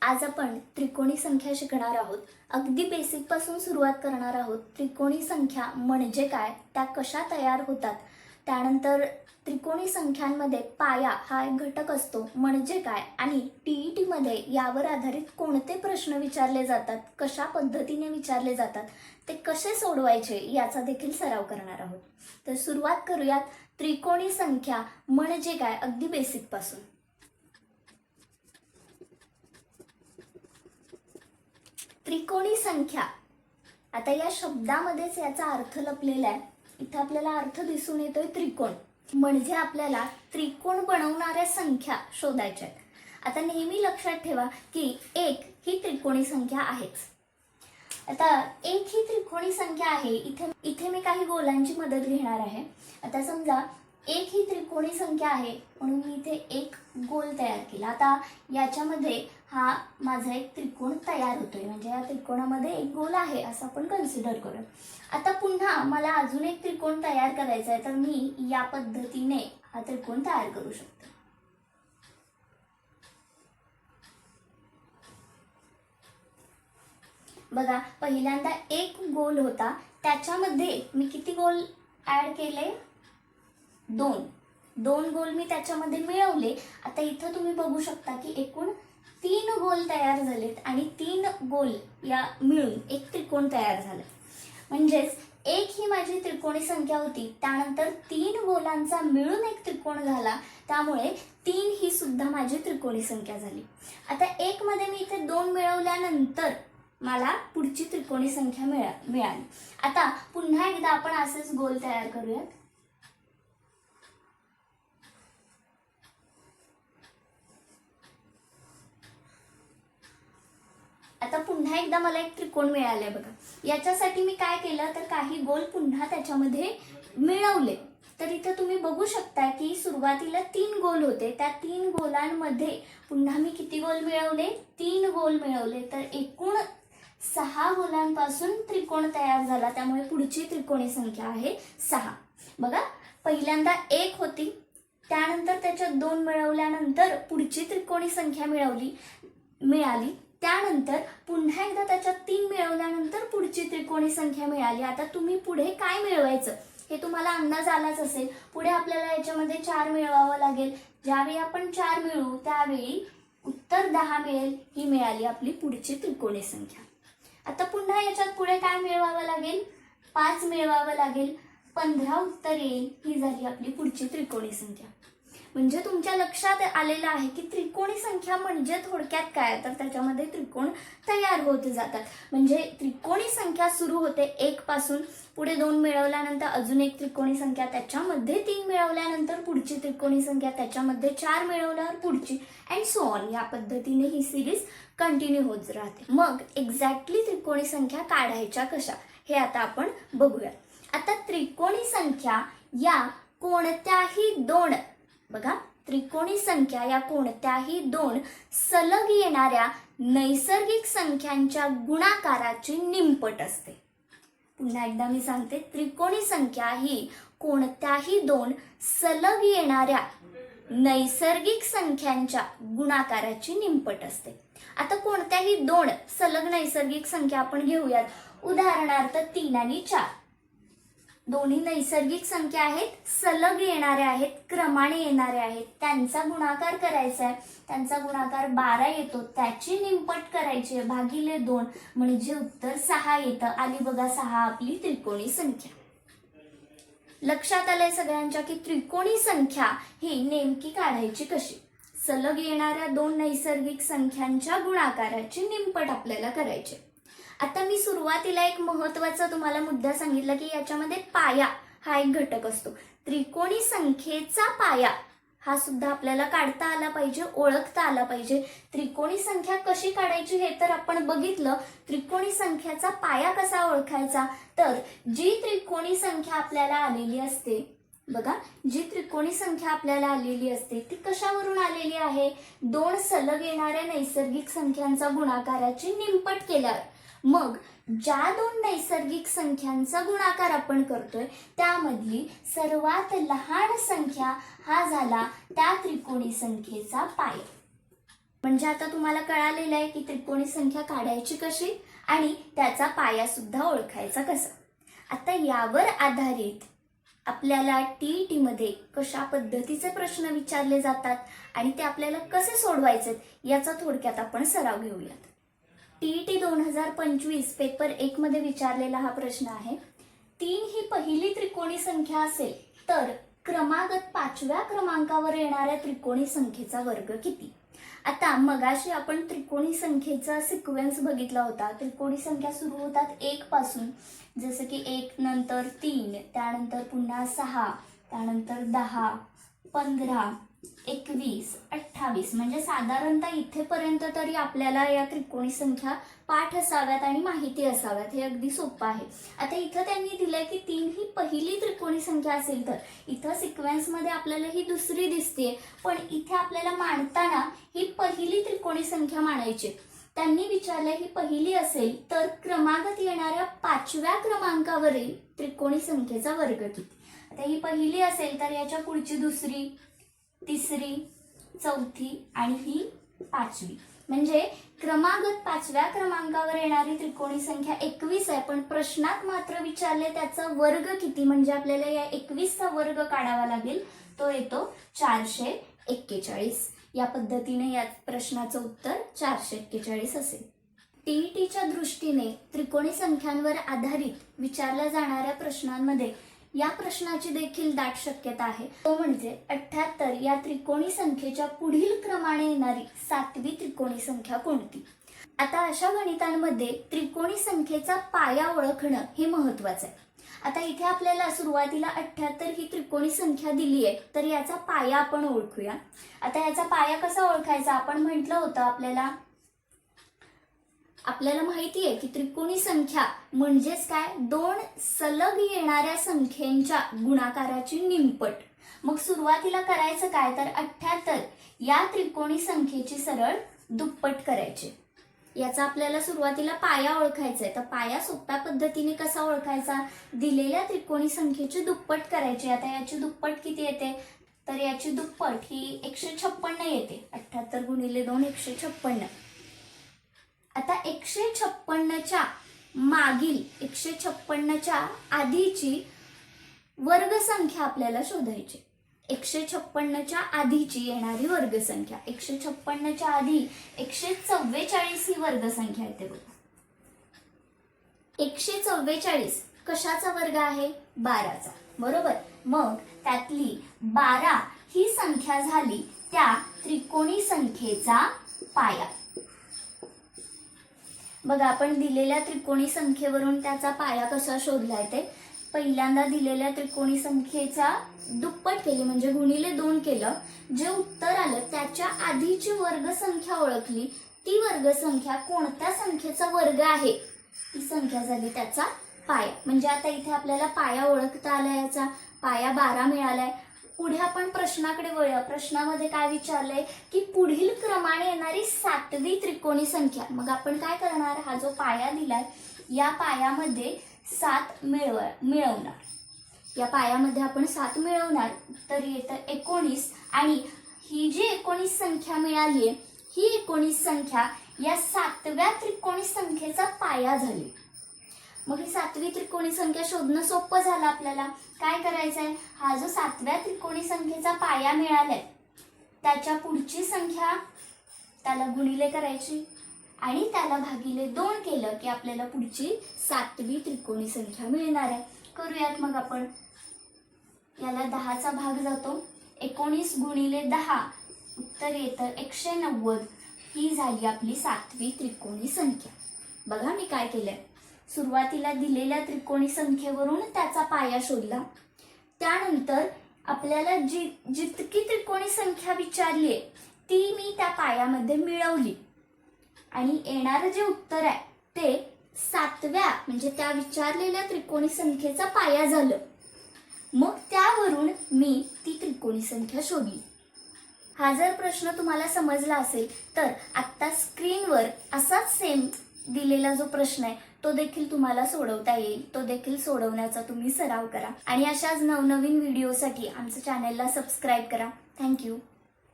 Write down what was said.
आज आपण त्रिकोणी संख्या शिकणार आहोत। अगदी बेसिक पासून सुरुवात करणार आहोत। त्रिकोणी संख्या म्हणजे काय, त्या कशा तयार होतात, त्यानंतर त्रिकोणी संख्यांमध्ये पाया हा एक घटक असतो म्हणजे काय, आणि टीईटी मध्ये यावर आधारित कोणते प्रश्न विचारले जातात, कशा पद्धतीने विचारले जातात, ते कसे सोडवायचे याचा देखील सराव करणार आहोत। तर सुरुवात करूयात त्रिकोणी संख्या म्हणजे काय, अगदी बेसिक पासून। त्रिकोणी संख्या, आता या शब्दामध्येच याचा अर्थ लपलेला आहे। इथे आपल्याला अर्थ दिसून येतोय त्रिकोण, म्हणजे आपल्याला त्रिकोण बनवणाऱ्या संख्या शोधायच्या आहेत। आता नेहमी लक्षात ठेवा की एक ही त्रिकोणी संख्या आहेच। आता एक ही त्रिकोणी संख्या आहे, इथे मी काही गोलांची मदत घेणार आहे। आता समजा एक ही त्रिकोणी संख्या आहे म्हणून मी इथे एक गोल तयार केला। आता याच्यामध्ये हा माझा एक त्रिकोण तयार होतोय, म्हणजे या त्रिकोणामध्ये एक गोल आहे असं आपण कन्सिडर करू। आता पुन्हा मला अजून एक त्रिकोण तयार करायचा आहे, तर मी या पद्धतीने हा त्रिकोण तयार करू शकते। बघा, पहिल्यांदा एक गोल होता, त्याच्यामध्ये मी किती गोल ऍड केले, दोन गोल मी त्याच्यामध्ये मिळवले। आता इथं तुम्ही बघू शकता की एकूण 3 गोल तयार झालेत आणि 3 गोल या मिळून एक त्रिकोण तयार झाला। म्हणजेच एक ही माझी त्रिकोणी संख्या होती, त्यानंतर 3 गोलांचा मिळून एक त्रिकोण झाला, त्यामुळे 3 ही सुद्धा माझी त्रिकोणी संख्या झाली। आता एक मध्ये मी इथे 2 मिळवल्यानंतर मला पुढची त्रिकोणी संख्या मिळाली। आता पुन्हा एकदा आपण असेच गोल तयार करूयात। आता पुन्हा एकदा मला एक त्रिकोण मिळाले। बघा, याच्यासाठी मी काय केलं तर काही गोल पुन्हा त्याच्यामध्ये मिळवले। तर इथे तुम्ही बघू शकता की सुरुवातीला 3 गोल होते, त्या 3 गोलांमध्ये पुन्हा मी किती गोल मिळवले, 3 गोल मिळवले। तर एकूण 6 गोलांपासून त्रिकोण तयार झाला, त्यामुळे पुढची त्रिकोणी संख्या आहे 6। बघा, पहिल्यांदा 1 होती, त्यानंतर त्याच्यात 2 मिळवल्यानंतर पुढची त्रिकोणी संख्या मिळाली, त्यानंतर पुन्हा एकदा त्याच्यात 3 मिळवल्यानंतर पुढची त्रिकोणी संख्या मिळाली। आता तुम्ही पुढे काय मिळवायचं हे तुम्हाला अंदाज आलाच असेल। पुढे आपल्याला याच्यामध्ये 4 मिळवावं लागेल। ज्यावेळी आपण 4 मिळवू त्यावेळी उत्तर 10 मिळेल, ही मिळाली आपली पुढची त्रिकोणी संख्या। आता पुन्हा याच्यात पुढे काय मिळवावं लागेल, 5 मिळवावं लागेल, 15 उत्तर येईल, ही झाली आपली पुढची त्रिकोणी संख्या। म्हणजे तुमच्या लक्षात आलेलं आहे की त्रिकोणी संख्या म्हणजे थोडक्यात काय, तर त्याच्यामध्ये त्रिकोण तयार होत जातात। म्हणजे त्रिकोणी संख्या सुरू होते 1 पासून, पुढे 2 मिळवल्यानंतर अजून एक त्रिकोणी संख्या, त्याच्यामध्ये 3 मिळवल्यानंतर पुढची त्रिकोणी संख्या, त्याच्यामध्ये 4 मिळवल्यावर पुढची, अँड सो ऑन। या पद्धतीने ही सिरीज कंटिन्यू होत राहते। मग एक्झॅक्टली त्रिकोणी संख्या काढायच्या कशा हे आता आपण बघूया। आता त्रिकोणी संख्या या कोणत्याही 2, बघा, त्रिकोणी संख्या या कोणत्याही 2 सलग येणाऱ्या नैसर्गिक संख्यांच्या गुणाकाराची निमपट असते। पुन्हा एकदा मी सांगते, त्रिकोणी संख्या ही कोणत्याही 2 सलग येणाऱ्या नैसर्गिक संख्यांच्या गुणाकाराची निमपट असते। आता कोणत्याही 2 सलग नैसर्गिक संख्या आपण घेऊयात, उदाहरणार्थ 3 आणि 4। दोन्ही नैसर्गिक संख्या आहेत, सलग येणाऱ्या आहेत, क्रमाने येणाऱ्या आहेत, त्यांचा गुणाकार करायचा आहे। त्यांचा गुणाकार 12 येतो, त्याची निमपट करायची आहे, भागिले 2, म्हणजे उत्तर 6 येतं। आली बघा 6 आपली त्रिकोणी संख्या। लक्षात आलंय सगळ्यांच्या की त्रिकोणी संख्या ही नेमकी काढायची कशी, सलग येणाऱ्या 2 नैसर्गिक संख्यांच्या गुणाकाराची निमपट आपल्याला करायची। आता मी सुरुवातीला एक महत्त्वाचा तुम्हाला मुद्दा सांगितला की याच्यामध्ये पाया हा एक घटक असतो। त्रिकोणी संख्येचा पाया हा सुद्धा आपल्याला काढता आला पाहिजे, ओळखता आला पाहिजे। त्रिकोणी संख्या कशी काढायची हे तर आपण बघितलं। त्रिकोणी संख्याचा पाया कसा ओळखायचा, तर जी त्रिकोणी संख्या आपल्याला आलेली असते, बघा, जी त्रिकोणी संख्या आपल्याला आलेली असते ती कशावरून आलेली आहे, 2 सलग येणाऱ्या नैसर्गिक संख्यांचा गुणाकाराची निमपट केल्यावर। मग ज्या 2 नैसर्गिक संख्यांचा गुणाकार आपण करतोय त्यामधली सर्वात लहान संख्या हा झाला त्या त्रिकोणी संख्येचा पाया। म्हणजे आता तुम्हाला कळालेलं आहे की त्रिकोणी संख्या काढायची कशी आणि त्याचा पाया सुद्धा ओळखायचा कसा. आता यावर आधारित आपल्याला TET मध्ये कशा पद्धतीचे प्रश्न विचारले जातात आणि ते आपल्याला कसे सोडवायचे याचा थोडक्यात आपण सराव घेऊयात. TET 2025 पेपर 1 मध्ये विचारलेला हा प्रश्न आहे. 3 ही पहिली त्रिकोणी संख्या असेल तर क्रमागत 5व्या क्रमांकावर येणाऱ्या त्रिकोणी संख्येचा वर्ग किती. आता मगाशी आपण त्रिकोणी संख्येचा सिक्वेन्स बघितला होता. त्रिकोणी संख्या सुरू होतात 1 पासून, जसं की 1 नंतर 3, त्यानंतर पुन्हा 6, त्यानंतर 10, 15, 21, 28, म्हणजे साधारणतः इथेपर्यंत तरी आपल्याला या त्रिकोणी संख्या पाठ असाव्यात आणि माहिती असाव्यात. हे अगदी सोपं आहे. आता इथं त्यांनी दिलंय की 3 ही पहिली त्रिकोणी संख्या असेल तर इथं सिक्वेन्स मध्ये आपल्याला ही दुसरी दिसते, पण इथे आपल्याला मांडताना ही पहिली त्रिकोणी संख्या मांडायची. त्यांनी विचारलं ही पहिली असेल तर क्रमागत येणाऱ्या 5व्या क्रमांकावरील त्रिकोणी संख्येचा वर्ग किती. आता ही पहिली असेल तर याच्या पुढची दुसरी, तिसरी, चौथी आणि ही 5वी. म्हणजे क्रमागत 5व्या क्रमांकावर येणारी त्रिकोणी संख्या 21 आहे, पण प्रश्नात मात्र विचारले त्याचा वर्ग किती. म्हणजे आपल्याला या 21चा वर्ग काढावा लागेल. तो येतो 441. या पद्धतीने या प्रश्नाचं उत्तर 441 असेल. TETच्या दृष्टीने त्रिकोणी संख्यांवर आधारित विचारल्या जाणाऱ्या प्रश्नांमध्ये या प्रश्नाची देखील दाट शक्यता आहे. तो म्हणजे 78 या त्रिकोणी संख्येच्या पुढील क्रमाने येणारी 7वी त्रिकोणी संख्या कोणती. आता अशा गणितांमध्ये त्रिकोणी संख्येचा पाया ओळखणं हे महत्वाचं आहे. आता इथे आपल्याला सुरुवातीला 78 ही त्रिकोणी संख्या दिली आहे, तर याचा पाया आपण ओळखूया. आता याचा पाया कसा ओळखायचा. आपण म्हटलं होतं आपल्याला माहिती आहे की त्रिकोणी संख्या म्हणजेच काय, 2 सलग येणाऱ्या संख्येच्या गुणाकाराची निमपट. मग सुरुवातीला करायचं काय तर 78 या त्रिकोणी संख्येची सरळ दुप्पट करायची. याचा आपल्याला सुरुवातीला पाया ओळखायचा आहे. तर पाया सोप्या पद्धतीने कसा ओळखायचा, दिलेल्या त्रिकोणी संख्येची दुप्पट करायची. आता याची दुप्पट किती येते तर याची दुप्पट ही 156 येते. 78 गुणिले 2 156. आता 156च्या मागील 156च्या आधीची वर्गसंख्या आपल्याला शोधायची. 156च्या आधीची येणारी वर्गसंख्या, 156च्या आधी 144 ही वर्गसंख्या येते बघा. 144 कशाचा वर्ग आहे, 12चा, बरोबर. मग त्यातली 12 ही संख्या झाली त्या त्रिकोणी संख्येचा पाया. बघा आपण दिलेल्या त्रिकोणी संख्येवरून त्याचा पाया कसा शोधलाय ते. पहिल्यांदा दिलेल्या त्रिकोणी संख्येचा दुप्पट केली म्हणजे गुणिले 2 केलं. जे उत्तर आलं त्याच्या आधीची वर्गसंख्या ओळखली. ती वर्गसंख्या कोणत्या संख्येचा वर्ग आहे ती संख्या झाली त्याचा पाया. म्हणजे आता इथे आपल्याला पाया ओळखता आला. याचा पाया 12 मिळालाय. पुढे आपण प्रश्नाकडे वळूया. प्रश्नामध्ये काय विचारलंय की पुढील क्रमाने येणारी 7वी त्रिकोणी संख्या. मग आपण काय करणार, हा जो पाया दिलाय या पायामध्ये 7 मिळवणार. या पायामध्ये आपण 7 मिळवणार तर येतं 19. आणि ही जी 19 संख्या मिळाली ही 19 संख्या या 7व्या त्रिकोणी संख्येचा पाया झाली. मग ही 7वी त्रिकोणी संख्या शोधणं सोपं झालं आपल्याला. काय करायचंय, हा जो 7व्या त्रिकोणी संख्येचा पाया मिळालाय त्याच्या पुढची संख्या त्याला गुणिले करायची आणि त्याला भागिले 2 केलं की आपल्याला पुढची 7वी त्रिकोणी संख्या मिळणार आहे. करूयात मग आपण. याला 10चा भाग जातो. 19 गुणिले 10 उत्तर येतं 190. ही झाली आपली 7वी त्रिकोणी संख्या. बघा मी काय केलंय, सुरुवातीला दिलेल्या त्रिकोणी संख्येवरून त्याचा पाया शोधला. त्यानंतर आपल्याला जितकी त्रिकोणी संख्या विचारली आहे ती मी त्या पायामध्ये मिळवली आणि येणारं जे उत्तर आहे ते 7व्या म्हणजे त्या विचारलेल्या त्रिकोणी संख्येचा पाया झालं. मग त्यावरून मी ती त्रिकोणी संख्या शोधली. हा जर प्रश्न तुम्हाला समजला असेल तर आता स्क्रीनवर असाच सेम दिलेला जो प्रश्न आहे तो देखील तुम्हाला सोडवता येईल. तो देखील सोडवण्याचा तुम्ही सराव करा आणि अशाच नवनवीन व्हिडिओसाठी आमच्या चॅनलला सबस्क्राईब करा. थँक्यू.